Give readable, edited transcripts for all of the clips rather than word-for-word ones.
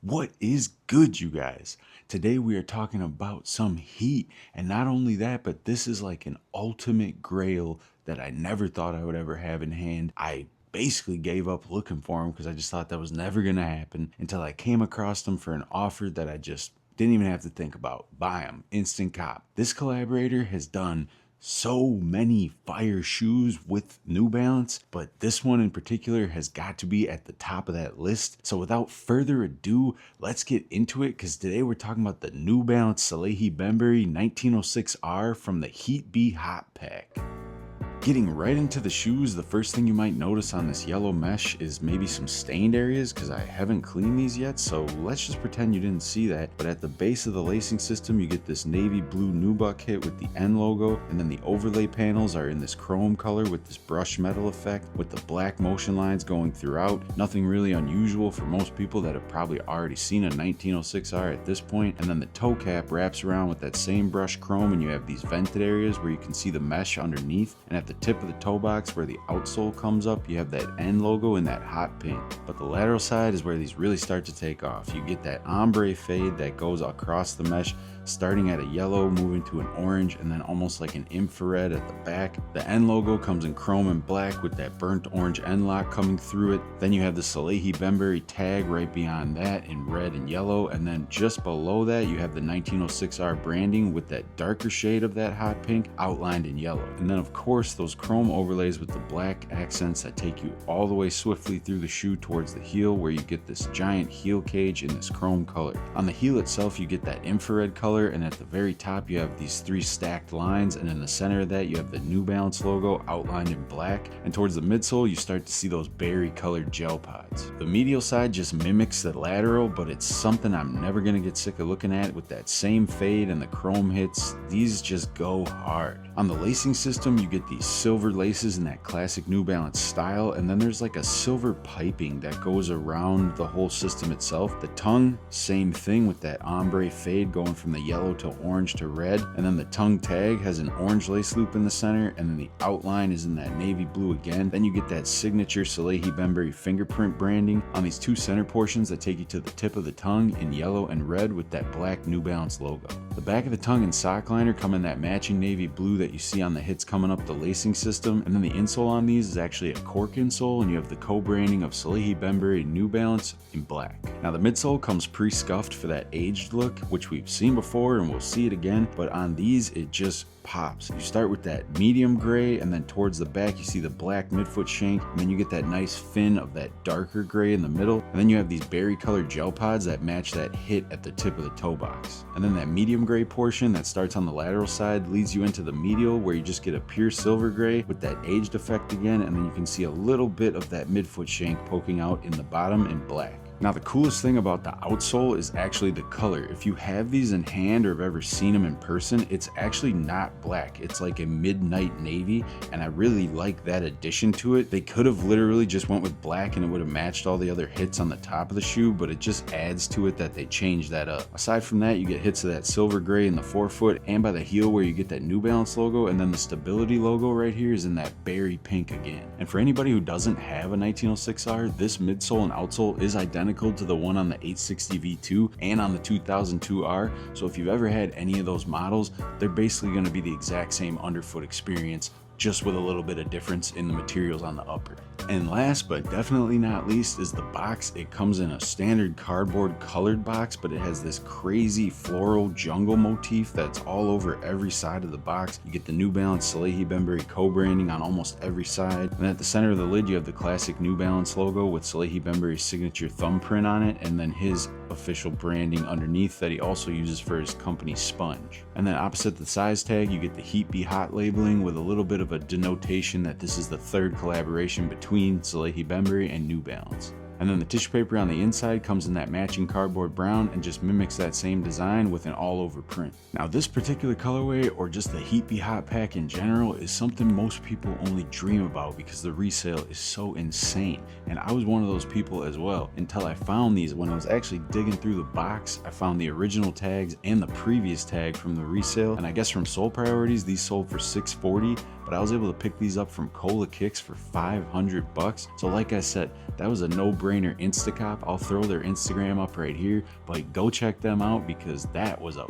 What is good, you guys? Today we are talking about some heat, and not only that, but this is like an ultimate grail that I never thought I would ever have in hand. I basically gave up looking for them because I just thought that was never going to happen until I came across them for an offer that I just didn't even have to think about. Buy them, instant cop. This collaborator has done so many fire shoes with New Balance, but this one in particular has got to be at the top of that list. So without further ado, let's get into it, because today we're talking about the New Balance Salehe Bembury 1906R from the Heat B Hot Pack. Getting right into the shoes, the first thing you might notice on this yellow mesh is maybe some stained areas, because I haven't cleaned these yet, so let's just pretend you didn't see that. But at the base of the lacing system, you get this navy blue nubuck hit with the N logo, and then the overlay panels are in this chrome color with this brushed metal effect with the black motion lines going throughout. Nothing really unusual for most people that have probably already seen a 1906R at this point. And then the toe cap wraps around with that same brushed chrome, and you have these vented areas where you can see the mesh underneath, and at the tip of the toe box where the outsole comes up, you have that N logo in that hot pink. But the lateral side is where these really start to take off. You get that ombre fade that goes across the mesh, starting at a yellow, moving to an orange, and then almost like an infrared at the back. The N logo comes in chrome and black with that burnt orange N lock coming through it. Then you have the Salehe Bembury tag right beyond that in red and yellow, and then just below that you have the 1906R branding with that darker shade of that hot pink outlined in yellow. And then of course those chrome overlays with the black accents that take you all the way swiftly through the shoe towards the heel, where you get this giant heel cage in this chrome color. On the heel itself you get that infrared color, and at the very top you have these three stacked lines, and in the center of that you have the New Balance logo outlined in black, and towards the midsole you start to see those berry colored gel pods. The medial side just mimics the lateral, but it's something I'm never gonna get sick of looking at with that same fade and the chrome hits. These just go hard. On the lacing system you get these silver laces in that classic New Balance style, and then there's like a silver piping that goes around the whole system itself. The tongue, same thing with that ombre fade going from the yellow to orange to red, and then the tongue tag has an orange lace loop in the center, and then the outline is in that navy blue again. Then you get that signature Salehe Bembury fingerprint branding on these two center portions that take you to the tip of the tongue in yellow and red with that black New Balance logo. The back of the tongue and sock liner come in that matching navy blue that you see on the hits coming up the lacing system, and then the insole on these is actually a cork insole, and you have the co-branding of Salehe Bembury New Balance in black. Now the midsole comes pre-scuffed for that aged look, which we've seen before and we'll see it again, but on these it just pops. You start with that medium gray, and then towards the back you see the black midfoot shank, and then you get that nice fin of that darker gray in the middle, and then you have these berry colored gel pods that match that hit at the tip of the toe box. And then that medium gray portion that starts on the lateral side leads you into the medial, where you just get a pure silver gray with that aged effect again, and then you can see a little bit of that midfoot shank poking out in the bottom in black. Now the coolest thing about the outsole is actually the color. If you have these in hand or have ever seen them in person, it's actually not black. It's like a midnight navy, and I really like that addition to it. They could have literally just went with black and it would have matched all the other hits on the top of the shoe, but it just adds to it that they changed that up. Aside from that, you get hits of that silver gray in the forefoot and by the heel, where you get that New Balance logo, and then the stability logo right here is in that berry pink again. And for anybody who doesn't have a 1906R, this midsole and outsole is identical to the one on the 860 V2 and on the 2002R. So if you've ever had any of those models, they're basically going to be the exact same underfoot experience, just with a little bit of difference in the materials on the upper. And last but definitely not least is the box. It comes in a standard cardboard colored box, but it has this crazy floral jungle motif that's all over every side of the box. You get the New Balance Salehe Bembury co-branding on almost every side, and at the center of the lid you have the classic New Balance logo with Salehe Bembury's signature thumbprint on it, and then his official branding underneath that he also uses for his company Sponge. And then opposite the size tag you get the Heat Be Hot labeling with a little bit of a denotation that this is the third collaboration between Salehe Bembury and New Balance. And then the tissue paper on the inside comes in that matching cardboard brown and just mimics that same design with an all-over print. Now this particular colorway, or just the Heat Be Hot pack in general, is something most people only dream about because the resale is so insane. And I was one of those people as well, until I found these. When I was actually digging through the box, I found the original tags and the previous tag from the resale, and I guess from Soul Priorities these sold for $640, but I was able to pick these up from Cola Kicks for $500. So like I said, that was a no-brainer Instacop. I'll throw their Instagram up right here, but go check them out because that was a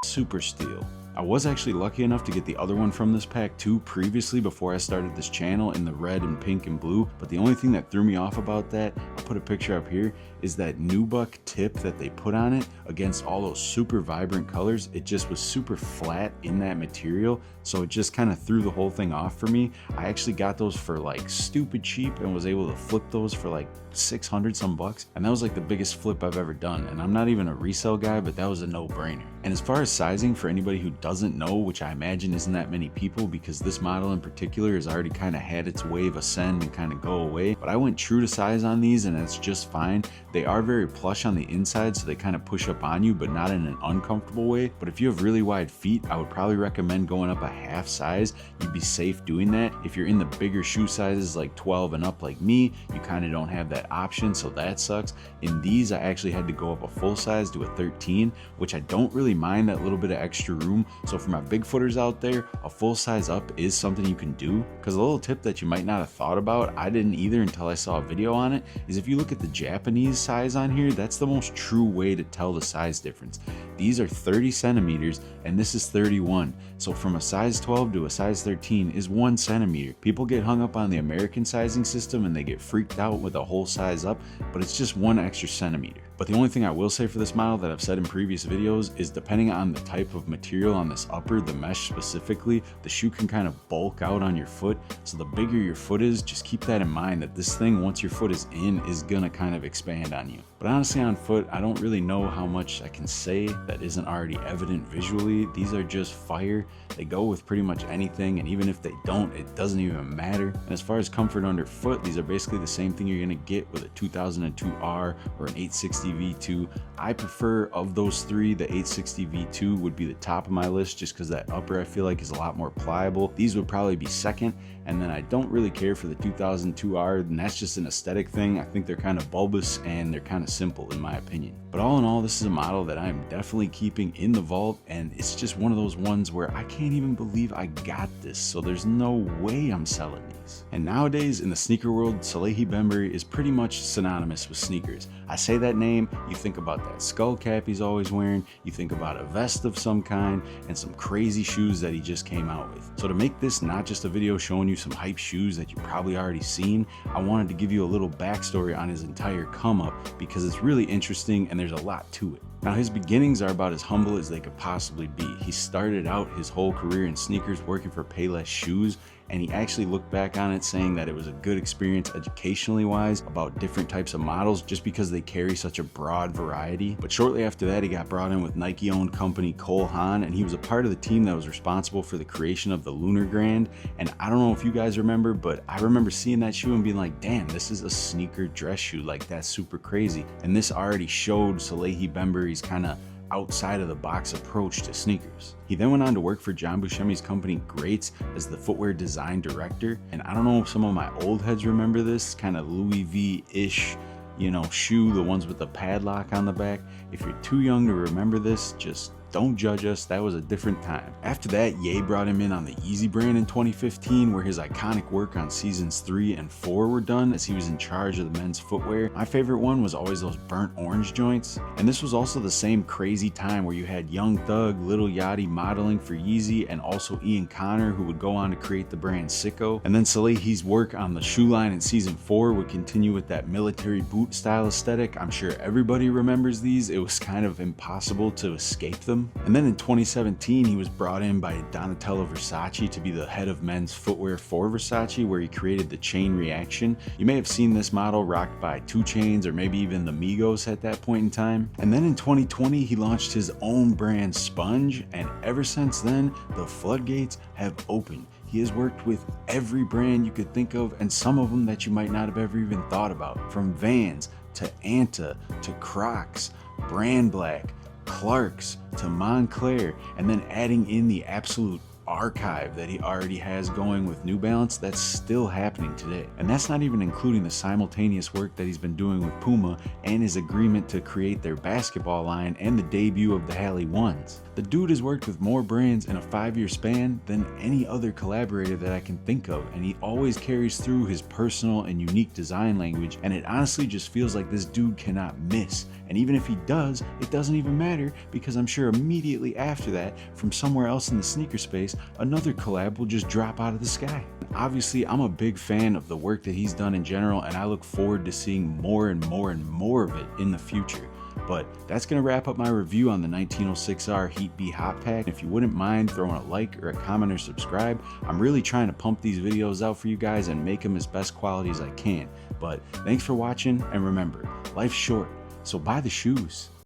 super steal. I was actually lucky enough to get the other one from this pack too previously before I started this channel in the red and pink and blue, but the only thing that threw me off about that, I'll put a picture up here, is that nubuck tip that they put on it against all those super vibrant colors. It just was super flat in that material, so it just kind of threw the whole thing off for me. I actually got those for like stupid cheap and was able to flip those for like 600 some bucks, and that was like the biggest flip I've ever done. And I'm not even a resale guy, but that was a no-brainer. And as far as sizing, for anybody who doesn't know, which I imagine isn't that many people because this model in particular has already kind of had its wave ascend and kind of go away, but I went true to size on these and it's just fine. They are very plush on the inside, so they kind of push up on you, but not in an uncomfortable way. But if you have really wide feet, I would probably recommend going up a half size. You'd be safe doing that. If you're in the bigger shoe sizes like 12 and up like me, you kind of don't have that option, so that sucks. In these, I actually had to go up a full size to a 13, which I don't really mind that little bit of extra room. So for my big footers out there, a full size up is something you can do. Because a little tip that you might not have thought about, I didn't either until I saw a video on it, is if you look at the Japanese size on here, that's the most true way to tell the size difference. These are 30 centimeters and this is 31. So from a size 12 to a size 13 is 1 centimeter. People get hung up on the American sizing system and they get freaked out with a whole size up, but it's just 1 extra centimeter. But the only thing I will say for this model that I've said in previous videos is depending on the type of material on this upper, the mesh specifically, the shoe can kind of bulk out on your foot. So the bigger your foot is, just keep that in mind that this thing, once your foot is in, is gonna kind of expand on you. But honestly, on foot, I don't really know how much I can say that isn't already evident visually. These are just fire. They go with pretty much anything, and even if they don't, it doesn't even matter. And as far as comfort underfoot, these are basically the same thing you're gonna get with a 2002R or an 860 V2. I prefer, of those three, the 860 V2 would be the top of my list just because that upper I feel like is a lot more pliable. These would probably be second, and then I don't really care for the 2002R, and that's just an aesthetic thing. I think they're kind of bulbous and they're kind of simple in my opinion. But all in all, this is a model that I'm definitely keeping in the vault, and it's just one of those ones where I can't even believe I got this, so there's no way I'm selling these. And nowadays in the sneaker world, Salehe Bembury is pretty much synonymous with sneakers. I say that name, you think about that skull cap he's always wearing, you think about a vest of some kind, and some crazy shoes that he just came out with. So to make this not just a video showing you some hype shoes that you've probably already seen, I wanted to give you a little backstory on his entire come up because it's really interesting and there's a lot to it. Now, his beginnings are about as humble as they could possibly be. He started out his whole career in sneakers working for Payless Shoes, and he actually looked back on it saying that it was a good experience educationally wise about different types of models just because they carry such a broad variety. But shortly after that, he got brought in with Nike-owned company Cole Haan, and he was a part of the team that was responsible for the creation of the Lunar Grand. And I don't know if you guys remember, but I remember seeing that shoe and being like, damn, this is a sneaker dress shoe. Like, that's super crazy. And this already showed Salehe Bembury's kind of outside of the box approach to sneakers. He then went on to work for John Buscemi's company Greats as the footwear design director. And I don't know if some of my old heads remember this kind of Louis V-ish, you know, shoe, the ones with the padlock on the back. If you're too young to remember this, just don't judge us, that was a different time. After that, Ye brought him in on the Yeezy brand in 2015, where his iconic work on seasons 3 and 4 were done as he was in charge of the men's footwear. My favorite one was always those burnt orange joints. And this was also the same crazy time where you had Young Thug, Lil Yachty modeling for Yeezy, and also Ian Connor, who would go on to create the brand Sicko. And then Salehe's work on the shoe line in season 4 would continue with that military boot style aesthetic. I'm sure everybody remembers these. It was kind of impossible to escape them. And then in 2017, he was brought in by Donatello Versace to be the head of men's footwear for Versace, where he created the Chain Reaction. You may have seen this model rocked by 2 Chainz or maybe even the Migos at that point in time. And then in 2020, he launched his own brand Sponge, and ever since then, the floodgates have opened. He has worked with every brand you could think of, and some of them that you might not have ever even thought about. From Vans to Anta to Crocs, Brand Black, Clarks to Montclair, and then adding in the absolute archive that he already has going with New Balance that's still happening today. And that's not even including the simultaneous work that he's been doing with Puma and his agreement to create their basketball line and the debut of the Halley Ones. The dude has worked with more brands in a 5-year span than any other collaborator that I can think of, and he always carries through his personal and unique design language, and it honestly just feels like this dude cannot miss. And even if he does, it doesn't even matter, because I'm sure immediately after that, from somewhere else in the sneaker space, another collab will just drop out of the sky. Obviously, I'm a big fan of the work that he's done in general, and I look forward to seeing more and more of it in the future. But that's going to wrap up my review on the 1906R Heat B Hot Pack. If you wouldn't mind throwing a like or a comment or subscribe, I'm really trying to pump these videos out for you guys and make them as best quality as I can. But thanks for watching, and remember, life's short, so buy the shoes.